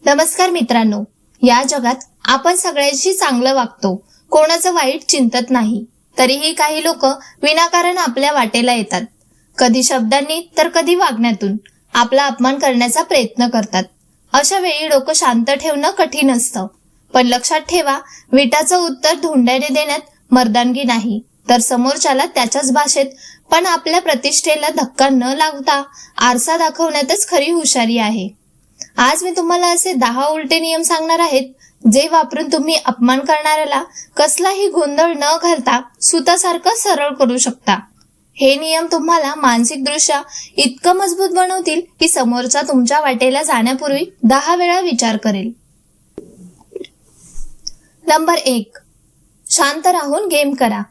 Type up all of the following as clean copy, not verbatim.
नमस्कार मित्रांनो, या जगात आपण सगळ्यांशी चांगलं वागतो, कोणाचं वाईट चिंतत नाही. तरीही काही लोक विनाकारण आपल्या वाटेला येतात. कधी शब्दांनी तर कधी वागण्यातून आपला अपमान करण्याचा प्रयत्न करतात. अशा वेळी डोकं शांत ठेवणं कठीण असतं. पण लक्षात ठेवा, विटाचं उत्तर धोंड्याने देण्यात मर्दानगी नाही, तर समोरच्याला त्याच्याच भाषेत पण आपल्या प्रतिष्ठेला धक्का न लागता आरसा दाखवण्यातच खरी हुशारी आहे. आज मी तुम्हाला असे 10 उलटे नियम सांगणार आहेत, जे वापरून तुम्ही अपमान करणाऱ्याला कसलाही गोंधळ न घालता सुतासारखं सरळ करू शकता. हे नियम तुम्हाला मानसिकदृष्ट्या इतकं मजबूत बनवतील की समोरचा तुमच्या वाटेला जाण्यापूर्वी 10 वेळा विचार करेल. नंबर 1. शांत राहून गेम करा.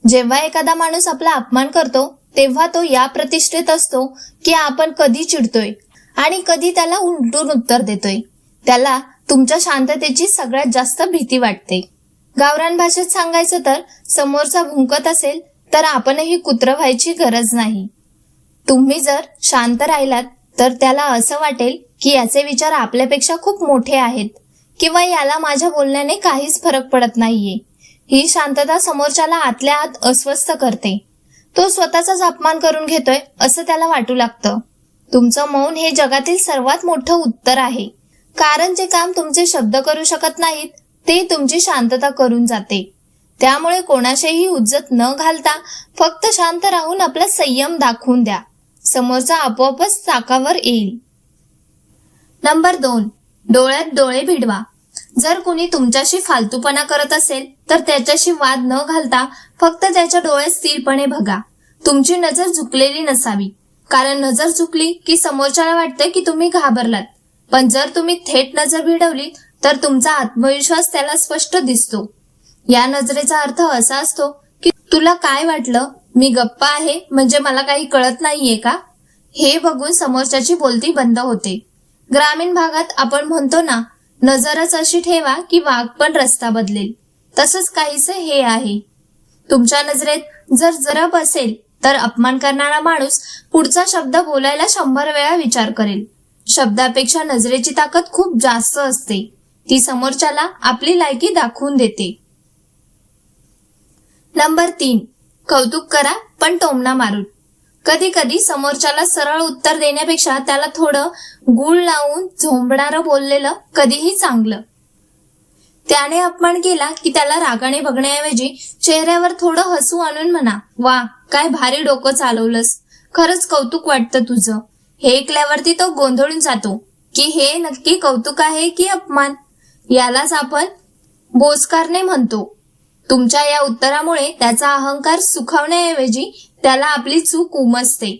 जेव्हा एखादा माणूस आपला अपमान करतो तेव्हा तो या प्रतिष्ठेत असतो की आपण कधी चिडतोय आणि कधी त्याला उलटून उत्तर देतोय. त्याला तुमच्या शांततेची सगळ्यात जास्त भीती वाटते. गावरान भाषेत सांगायचं तर समोरचा भुंकत असेल तर आपणही कुत्रं व्हायची गरज नाही. तुम्ही जर शांत राहिलात तर त्याला असं वाटेल की याचे विचार आपल्यापेक्षा खूप मोठे आहेत किंवा याला माझ्या बोलण्याने काहीच फरक पडत नाहीये. ही शांतता समोरच्याला आतल्या आत अस्वस्थ करते. तो स्वतःचाच अपमान करून घेतोय असं त्याला वाटू लागतं. तुमचं मौन हे जगातील सर्वात मोठं उत्तर आहे, कारण जे काम तुमचे शब्द करू शकत नाहीत ते तुमची शांतता करून जाते. त्यामुळे कोणाशीही हुज्जत न घालता फक्त शांत राहून आपला संयम दाखवून द्या. समोरचा आपोआपच चाकावर येईल. नंबर 2. डोळ्यात डोळे भिडवा. जर कुणी तुमच्याशी फालतूपणा करत असेल तर त्याच्याशी वाद न घालता फक्त त्याच्या डोळ्यात स्थिरपणे बघा. तुमची नजर झुकलेली नसावी, कारण नजर झुकली की समोरच्याला वाटते की तुम्ही घाबरलात. पण जर तुम्ही थेट नजर भिडवली तर तुमचा आत्मविश्वास त्याला स्पष्ट दिसतो. या नजरेचा अर्थ असा असतो की तुला काय वाटलं, मी गप्पा आहे म्हणजे मला काही कळत नाहीये का? हे बघून समोरच्याची बोलती बंद होते. ग्रामीण भागात आपण म्हणतो ना, नजरच अशी ठेवा की वाघ पण रस्ता बदलेल. तसंच काहीसे हे आहे. तुमच्या नजरेत जर जरब असेल तर अपमान करणारा माणूस पुढचा शब्द बोलायला 100 वेळा विचार करेल. शब्दापेक्षा नजरेची ताकद खूप जास्त असते. ती समोरच्याला आपली लायकी दाखवून देते. नंबर 3. कौतुक करा पण टोमणा मारून. कधी कधी समोरच्याला सरळ उत्तर देण्यापेक्षा त्याला थोडं गूळ लावून झोंबणारं बोललेलं कधीही चांगलं. त्याने अपमान केला की त्याला रागाने बघण्याऐवजी चेहऱ्यावर थोडं हसू आणून म्हणा, वा काय भारी डोकं चालवलंस, खरंच कौतुक वाटतं तुझं. हे ऐकल्यावरती तो गोंधळून जातो की हे नक्की कौतुक आहे की अपमान. यालाच आपण बोचकारणे म्हणतो. तुमच्या या उत्तरामुळे त्याचा अहंकार सुखावण्याऐवजी त्याला आपली चूक उमजते.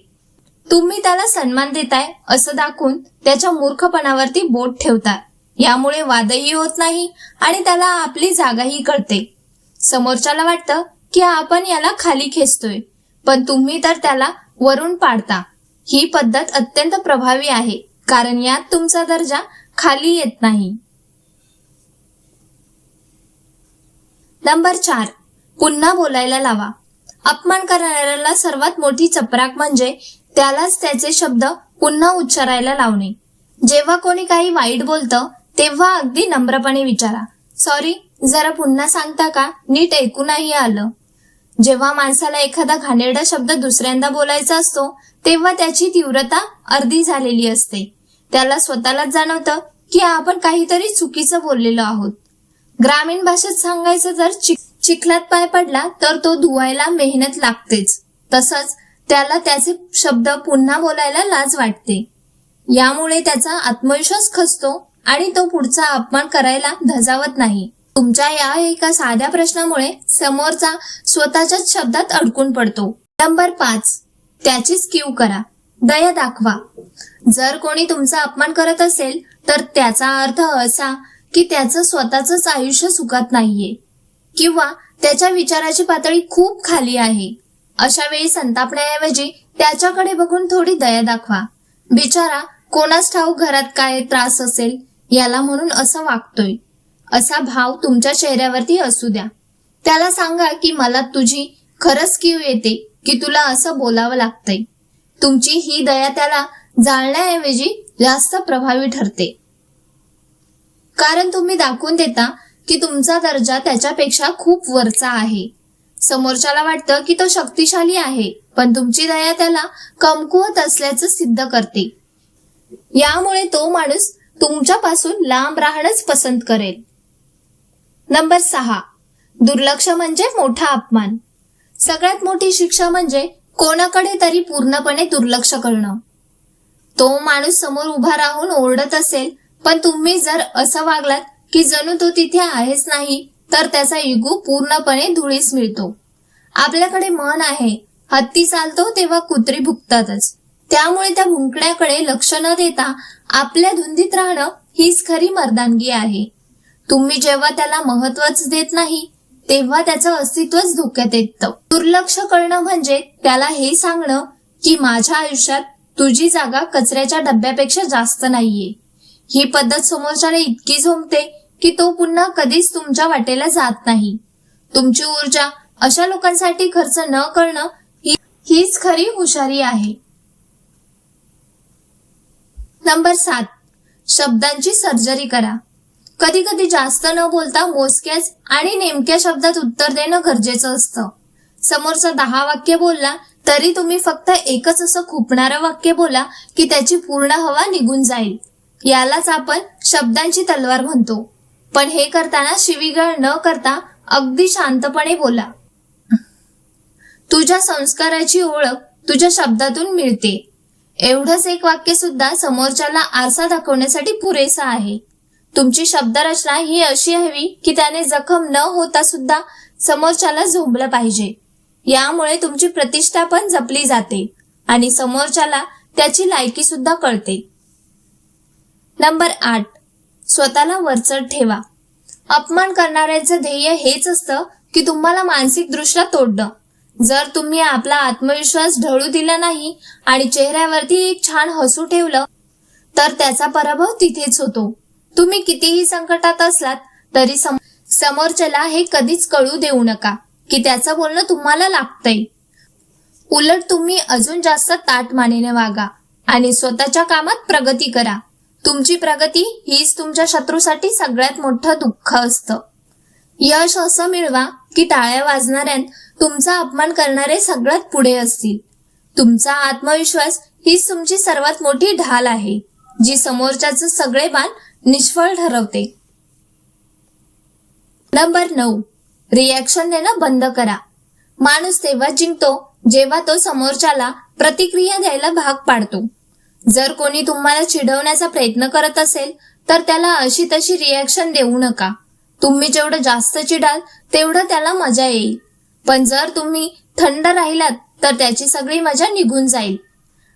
तुम्ही त्याला सन्मान देताय असं दाखवून त्याच्या मूर्खपणावरती बोट ठेवता. यामुळे वादही होत नाही आणि त्याला आपली जागाही कळते. समोरच्याला वाटतं की आपण याला खाली खेचतोय, पण तुम्ही तर त्याला वरून पाडता. ही पद्धत अत्यंत प्रभावी आहे, कारण यात तुमचा दर्जा खाली येत नाही. नंबर 4. पुन्हा बोलायला लावा. अपमान करणाऱ्याला सर्वात मोठी चपराक म्हणजे त्यालाच त्याचे शब्द पुन्हा उच्चारायला लावणे. जेव्हा कोणी काही वाईट बोलतं तेव्हा अगदी नम्रपणे विचारा, सॉरी, जरा पुन्हा सांगता का, नीट ऐकू नाही आलं. जेव्हा माणसाला एखादा घाणेरडा शब्द दुसऱ्यांदा बोलायचा असतो तेव्हा त्याची तीव्रता अर्धी झालेली असते. त्याला स्वतःलाच जाणवतं की आपण काहीतरी चुकीचं बोललेलो आहोत. ग्रामीण भाषेत सांगायचं तर चिखलात पाय पडला तर तो धुवायला मेहनत लागतेच. तसंच त्याला त्याचे शब्द पुन्हा बोलायला लाज वाटते. यामुळे त्याचा आत्मविश्वास खचतो आणि तो पुढचा अपमान करायला धजावत नाही. तुमच्या या एका साध्या प्रश्नामुळे समोरचा स्वतःच्याच शब्दात अडकून पडतो. नंबर 5. त्याचीच कीव करा. दया दाखवा. जर कोणी तुमचा अपमान करत असेल तर त्याचा अर्थ असा की त्याचं स्वतःच आयुष्य सुखात नाहीये किंवा त्याच्या विचाराची पातळी खूप खाली आहे. अशा वेळी संतापण्याऐवजी त्याच्याकडे बघून थोडी दया दाखवा. बिचारा कोणास ठाऊक घरात काय त्रास असेल, याला म्हणून असं वागतोय, असा भाव तुमच्या चेहऱ्यावरती असू द्या. त्याला सांगा की मला तुझी खरंच कीव येते की तुला असं बोलावं लागतंय. तुमची ही दया त्याला जाळण्याऐवजी जास्त प्रभावी ठरते. कारण तुम्ही दाखवून देता की तुमचा दर्जा त्याच्यापेक्षा खूप वरचा आहे. समोरच्याला वाटतं की तो शक्तिशाली आहे, पण तुमची दया त्याला कमकुवत असल्याचं सिद्ध करते. यामुळे तो माणूस तुमच्यापासून लांब राहणंच पसंत करेल. नंबर 6, दुर्लक्ष म्हणजे मोठा अपमान. सगळ्यात मोठी शिक्षा म्हणजे कोणाकडे तरी पूर्णपणे दुर्लक्ष करणं. तो माणूस समोर उभा राहून ओरडत असेल, पण तुम्ही जर असं वागलात की जणू तो तिथे आहेच नाही, तर त्याचा इगो पूर्णपणे धुळीस मिळतो. आपल्याकडे म्हण आहे, हत्ती चालतो तेव्हा कुत्री भुकतातच. त्यामुळे त्या भुंकण्याकडे लक्ष न देता आपल्या धुंदीत राहणं हीच खरी मर्दानगी आहे. तुम्ही जेव्हा त्याला महत्वच देत नाही, तेव्हा त्याचं अस्तित्वच धोक्यात येतं. दुर्लक्ष करणं म्हणजे त्याला हे सांगणं की माझ्या आयुष्यात तुझी जागा कचऱ्याच्या डब्यापेक्षा जास्त नाहीये. ही पद्धत समोरच्याला इतकी झोंबते की तो पुन्हा कधीच तुमच्या वाटेला जात नाही. तुमची ऊर्जा अशा लोकांसाठी खर्च न करणं हीच खरी हुशारी आहे. नंबर 7, शब्दांची सर्जरी करा. कधी कधी जास्त न बोलता मोजक्याच आणि नेमक्या शब्दात उत्तर देणं गरजेचं असतं. समोरचा 10 वाक्य बोलला तरी तुम्ही फक्त एकच असं खुपणारं वाक्य बोला की त्याची पूर्ण हवा निघून जाईल. यालाच आपण शब्दांची तलवार म्हणतो. पण हे करताना शिवीगाळ न करता अगदी शांतपणे बोला. तुझ्या संस्काराची ओळख तुझ्या शब्दातून मिळते. एवढंच एक वाक्य सुद्धा समोरच्याला आरसा दाखवण्यासाठी पुरेसा आहे. तुमची शब्दरचना ही अशी हवी की त्याने जखम न होता सुद्धा समोरच्याला झोंबलं पाहिजे. यामुळे तुमची प्रतिष्ठा पण जपली जाते आणि समोरच्याला त्याची लायकी सुद्धा कळते. नंबर 8, स्वतःला वरचढ ठेवा. अपमान करणाऱ्यांचं ध्येय हेच असतं की तुम्हाला मानसिक दृष्ट्या तोडणं. जर तुम्ही आपला आत्मविश्वास ढळू दिला नाही आणि चेहऱ्यावरती एक छान हसू ठेवलं, तर त्याचा पराभव तिथेच होतो. तुम्ही कितीही संकटात असलात तरी समोरच्याला हे कधीच कळू देऊ नका की त्याचं बोलणं तुम्हाला लागतंय. उलट तुम्ही अजून जास्त ताठमानेने वागा आणि स्वतःच्या कामात प्रगती करा. तुमची प्रगती हीच तुमच्या शत्रूसाठी सगळ्यात मोठं दुःख असतं. यश असं मिळवा की टाळ्या वाजणाऱ्यात तुमचा अपमान करणारे सगळ्यात पुढे असतील. तुमचा आत्मविश्वास हीच तुमची सर्वात मोठी ढाल आहे, जी समोरच्याचे सगळे बाण निष्फळ ठरवते. नंबर 9, रिॲक्शन देणं बंद करा. माणूस तेव्हा जिंकतो जेव्हा तो समोरच्याला प्रतिक्रिया द्यायला भाग पाडतो. जर कोणी तुम्हाला चिडवण्याचा प्रयत्न करत असेल तर त्याला अशी तशी रिॲक्शन देऊ नका. तुम्ही जेवढं जास्त चिडाल तेवढं त्याला मजा येईल. पण जर तुम्ही थंड राहिलात तर त्याची सगळी मजा निघून जाईल.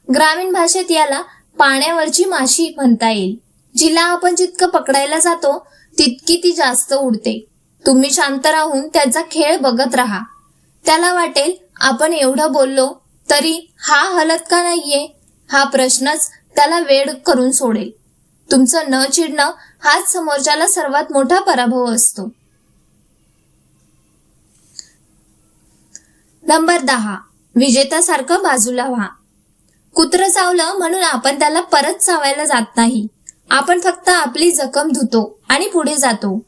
ग्रामीण भाषेत याला पाण्यावरची माशी म्हणता येईल. जिला आपण जितकं पकडायला जातो तितकी ती जास्त उडते. तुम्ही शांत राहून त्याचा खेळ बघत राहा. त्याला वाटेल आपण एवढं बोललो तरी हा हलत का नाहीये, हा प्रश्नच त्याला वेड करून सोडेल. तुमचं न चिडणं हाच समोरच्याला सर्वात मोठा पराभव असतो. नंबर 10, विजेत्यासारखं बाजूला व्हा. कुत्रं चावलं म्हणून आपण त्याला परत चावायला जात नाही. आपण फक्त आपली जखम धुतो आणि पुढे जातो.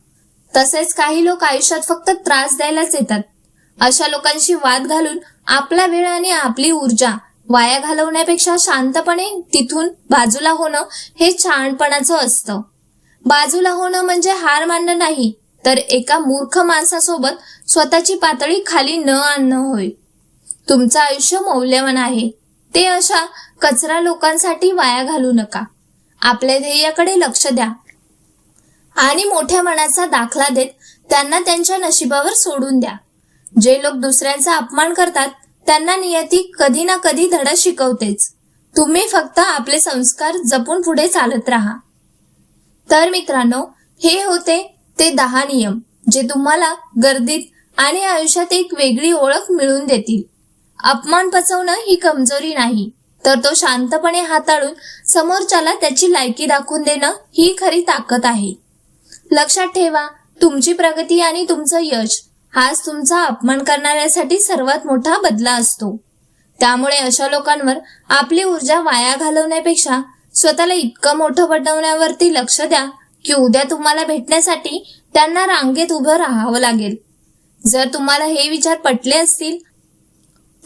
तसेच काही लोक आयुष्यात फक्त त्रास द्यायलाच येतात. अशा लोकांशी वाद घालून आपला वेळ आणि आपली ऊर्जा वाया घालवण्यापेक्षा शांतपणे तिथून बाजूला होणं हे शहाणपणाचं असतं. बाजूला होणं म्हणजे हार मानणं नाही, तर एका मूर्ख माणसासोबत स्वतःची पातळी खाली न आणणं होय. तुमचं आयुष्य मौल्यवान आहे, ते अशा कचरा लोकांसाठी वाया घालू नका. आपल्या ध्येयाकडे लक्ष द्या आणि मोठ्या मनाचा दाखला देत त्यांना त्यांच्या नशिबावर सोडून द्या. जे लोक दुसऱ्यांचा अपमान करतात त्यांना नियती कधी ना कधी धडा शिकवतेच. तुम्ही फक्त आपले संस्कार जपून पुढे चालत राहा. तर मित्रांनो, हे होते ते 10 नियम जे तुम्हाला गर्दीत आणि आयुष्यात एक वेगळी ओळख मिळवून देतील. अपमान पचवणं ही कमजोरी नाही, तर तो शांतपणे हाताळून समोरच्याला त्याची लायकी दाखवून देणं ही खरी ताकद आहे. लक्षात ठेवा, तुमची प्रगती आणि तुमचं यश हाच तुमचा अपमान करणाऱ्यासाठी सर्वात मोठा बदला असतो. त्यामुळे अशा लोकांवर आपली ऊर्जा वाया घालवण्यापेक्षा स्वतःला इतकं मोठं बनवण्यावरती लक्ष द्या की उद्या तुम्हाला भेटण्यासाठी त्यांना रांगेत उभं राहावं लागेल. जर तुम्हाला हे विचार पटले असतील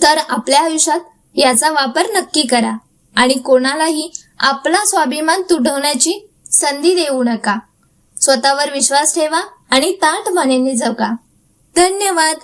तर आपल्या आयुष्यात याचा वापर नक्की करा आणि कोणालाही आपला स्वाभिमान तुडवण्याची संधी देऊ नका. स्वतःवर विश्वास ठेवा आणि ताठ मनाने जगा. धन्यवाद.